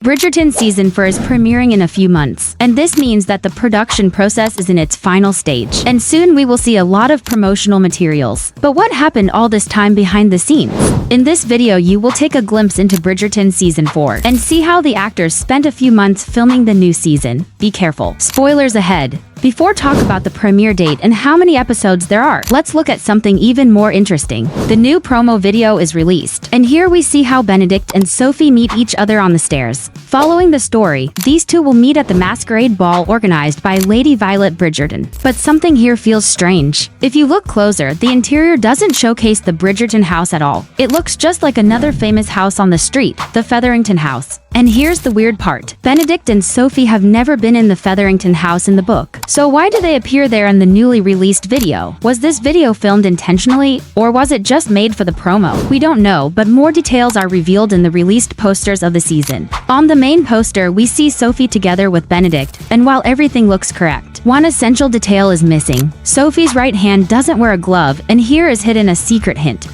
Bridgerton Season 4 is premiering in a few months, and this means that the production process is in its final stage, and soon we will see a lot of promotional materials. But what happened all this time behind the scenes? In this video you will take a glimpse into Bridgerton Season 4, and see how the actors spent a few months filming the new season. Be careful. Spoilers ahead. Before talk about the premiere date and how many episodes there are, let's look at something even more interesting. The new promo video is released, and here we see how Benedict and Sophie meet each other on the stairs. Following the story, these two will meet at the masquerade ball organized by Lady Violet Bridgerton. But something here feels strange. If you look closer, the interior doesn't showcase the Bridgerton house at all. It looks just like another famous house on the street, the Featherington house. And here's the weird part. Benedict and Sophie have never been in the Featherington house in the book. So why do they appear there in the newly released video? Was this video filmed intentionally, or was it just made for the promo? We don't know, but more details are revealed in the released posters of the season. On the main poster, we see Sophie together with Benedict, and while everything looks correct, one essential detail is missing. Sophie's right hand doesn't wear a glove, and here is hidden a secret hint.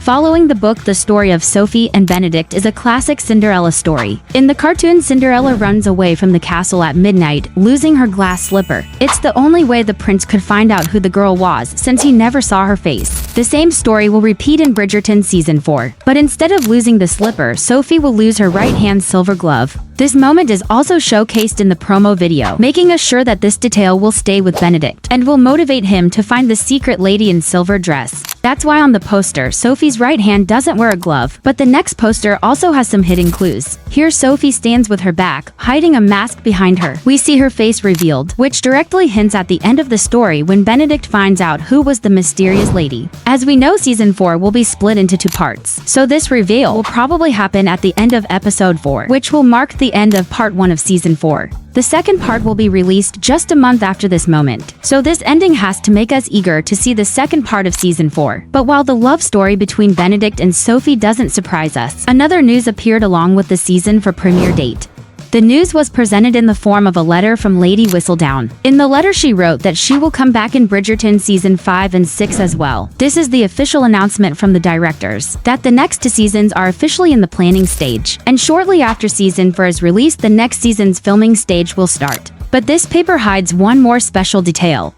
Following the book, the story of Sophie and Benedict is a classic Cinderella story. In the cartoon, Cinderella runs away from the castle at midnight, losing her glass slipper. It's the only way the prince could find out who the girl was, since he never saw her face. The same story will repeat in Bridgerton Season 4. But instead of losing the slipper, Sophie will lose her right-hand silver glove. This moment is also showcased in the promo video, making us sure that this detail will stay with Benedict, and will motivate him to find the secret lady in silver dress. That's why on the poster, Sophie's right hand doesn't wear a glove, but the next poster also has some hidden clues. Here Sophie stands with her back, hiding a mask behind her. We see her face revealed, which directly hints at the end of the story when Benedict finds out who was the mysterious lady. As we know, Season 4 will be split into 2 parts, so this reveal will probably happen at the end of Episode 4, which will mark the end of Part 1 of Season 4. The second part will be released just a month after this moment, so this ending has to make us eager to see the second part of Season 4. But while the love story between Benedict and Sophie doesn't surprise us, another news appeared along with the Season 4 premiere date. The news was presented in the form of a letter from Lady Whistledown. In the letter she wrote that she will come back in Bridgerton Season 5 and 6 as well. This is the official announcement from the directors, that the next 2 seasons are officially in the planning stage, and shortly after Season 4 is released, the next season's filming stage will start. But this paper hides one more special detail.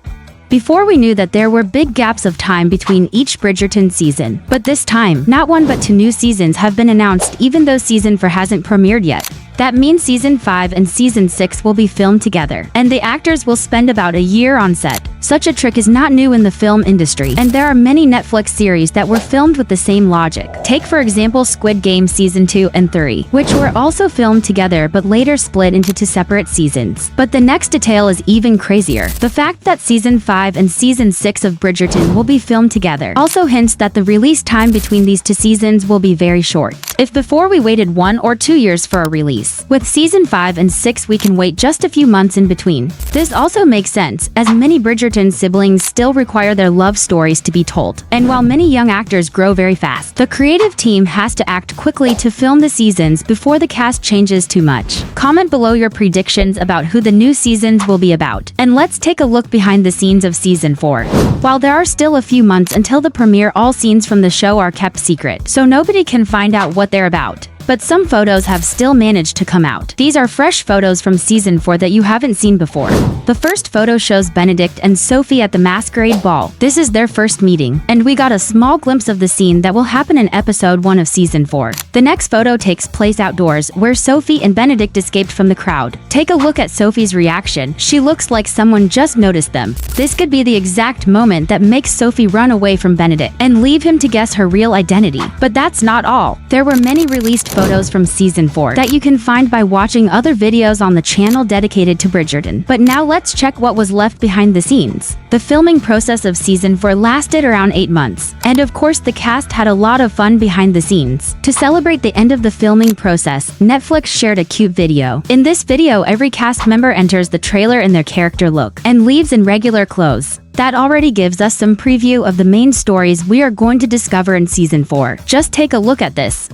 Before, we knew that there were big gaps of time between each Bridgerton season, but this time, not 1 but 2 new seasons have been announced even though Season 4 hasn't premiered yet. That means Season 5 and Season 6 will be filmed together, and the actors will spend about a year on set. Such a trick is not new in the film industry, and there are many Netflix series that were filmed with the same logic. Take for example Squid Game Season 2 and 3, which were also filmed together but later split into 2 separate seasons. But the next detail is even crazier. The fact that Season 5 and Season 6 of Bridgerton will be filmed together also hints that the release time between these 2 seasons will be very short. If before we waited 1 or 2 years for a release, with Season 5 and 6 we can wait just a few months in between. This also makes sense, as many Bridgerton siblings still require their love stories to be told. And while many young actors grow very fast, the creative team has to act quickly to film the seasons before the cast changes too much. Comment below your predictions about who the new seasons will be about, and let's take a look behind the scenes of Season 4. While there are still a few months until the premiere, all scenes from the show are kept secret, so nobody can find out what they're about. But some photos have still managed to come out. These are fresh photos from Season 4 that you haven't seen before. The first photo shows Benedict and Sophie at the masquerade ball. This is their first meeting, and we got a small glimpse of the scene that will happen in Episode 1 of Season 4. The next photo takes place outdoors, where Sophie and Benedict escaped from the crowd. Take a look at Sophie's reaction. She looks like someone just noticed them. This could be the exact moment that makes Sophie run away from Benedict and leave him to guess her real identity. But that's not all. There were many released photos from Season 4 that you can find by watching other videos on the channel dedicated to Bridgerton. But now let's check what was left behind the scenes. The filming process of Season 4 lasted around 8 months, and of course the cast had a lot of fun behind the scenes. To celebrate the end of the filming process, Netflix shared a cute video. In this video, every cast member enters the trailer in their character look and leaves in regular clothes. That already gives us some preview of the main stories we are going to discover in Season 4. Just take a look at this.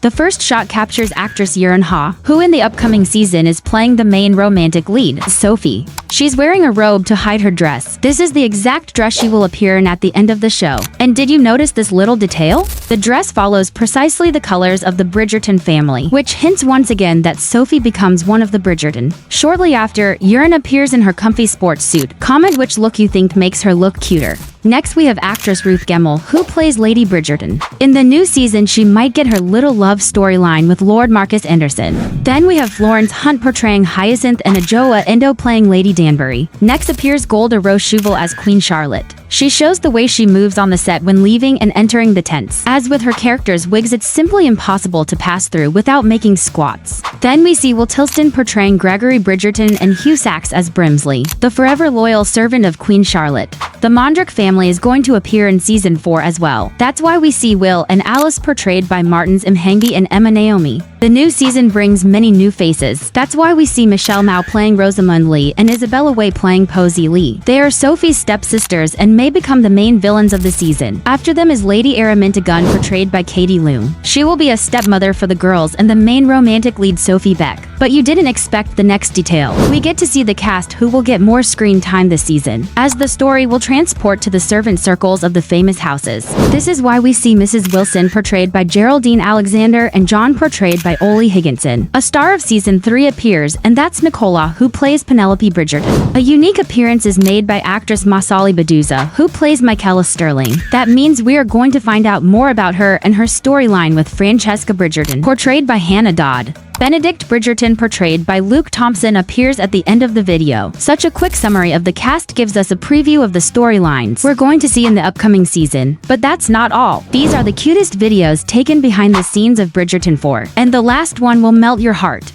The first shot captures actress Yurin Ha, who in the upcoming season is playing the main romantic lead, Sophie. She's wearing a robe to hide her dress. This is the exact dress she will appear in at the end of the show. And did you notice this little detail? The dress follows precisely the colors of the Bridgerton family, which hints once again that Sophie becomes one of the Bridgerton. Shortly after, Yurin appears in her comfy sports suit. Comment which look you think makes her look cuter. Next, we have actress Ruth Gemmell, who plays Lady Bridgerton. In the new season, she might get her little love storyline with Lord Marcus Anderson. Then we have Florence Hunt portraying Hyacinth and Adjoa Endo playing Lady Danbury. Next appears Golda Rocheval as Queen Charlotte. She shows the way she moves on the set when leaving and entering the tents. As with her character's wigs, it's simply impossible to pass through without making squats. Then we see Will Tilston portraying Gregory Bridgerton and Hugh Sachs as Brimsley, the forever loyal servant of Queen Charlotte. The Mondrick family is going to appear in season 4 as well. That's why we see Will and Alice portrayed by Martins Imhangi and Emma Naomi. The new season brings many new faces. That's why we see Michelle Mao playing Rosamund Lee and Isabella Wei playing Posey Lee. They are Sophie's stepsisters and may become the main villains of the season. After them is Lady Araminta Gunn portrayed by Katie Loom. She will be a stepmother for the girls and the main romantic lead Sophie Beck. But you didn't expect the next detail. We get to see the cast who will get more screen time this season, as the story will transport to the servant circles of the famous houses. This is why we see Mrs. Wilson portrayed by Geraldine Alexander and John portrayed by Ole Higginson. A star of season 3 appears, and that's Nicola, who plays Penelope Bridgerton. A unique appearance is made by actress Masali Baduza, who plays Michaela Sterling. That means we are going to find out more about her and her storyline with Francesca Bridgerton, portrayed by Hannah Dodd. Benedict Bridgerton, portrayed by Luke Thompson, appears at the end of the video. Such a quick summary of the cast gives us a preview of the storylines we're going to see in the upcoming season. But that's not all. These are the cutest videos taken behind the scenes of Bridgerton 4, and the last one will melt your heart.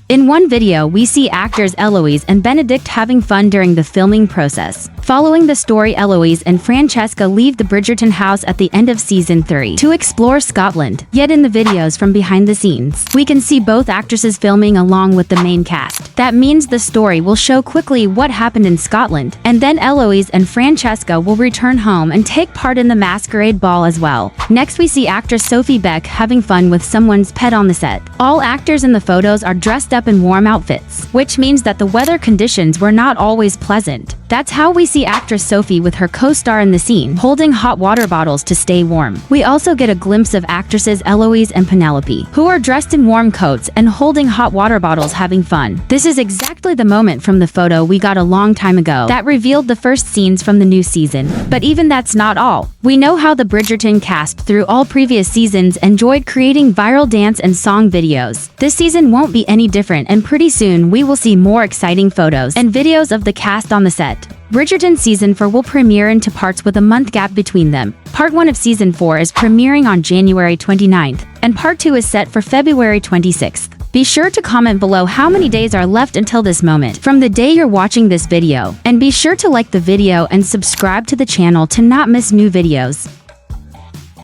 In one video, we see actors Eloise and Benedict having fun during the filming process. Following the story, Eloise and Francesca leave the Bridgerton house at the end of season 3 to explore Scotland. Yet in the videos from behind the scenes, we can see both actresses filming along with the main cast. That means the story will show quickly what happened in Scotland, and then Eloise and Francesca will return home and take part in the masquerade ball as well. Next, we see actress Sophie Beck having fun with someone's pet on the set. All actors in the photos are dressed up in warm outfits, which means that the weather conditions were not always pleasant. That's how we see actress Sophie with her co-star in the scene, holding hot water bottles to stay warm. We also get a glimpse of actresses Eloise and Penelope, who are dressed in warm coats and holding hot water bottles having fun. This is exactly the moment from the photo we got a long time ago that revealed the first scenes from the new season. But even that's not all. We know how the Bridgerton cast through all previous seasons enjoyed creating viral dance and song videos. This season won't be any different, and pretty soon we will see more exciting photos and videos of the cast on the set. Bridgerton Season 4 will premiere into parts with a month gap between them. Part 1 of Season 4 is premiering on January 29th, and Part 2 is set for February 26th. Be sure to comment below how many days are left until this moment from the day you're watching this video. And be sure to like the video and subscribe to the channel to not miss new videos.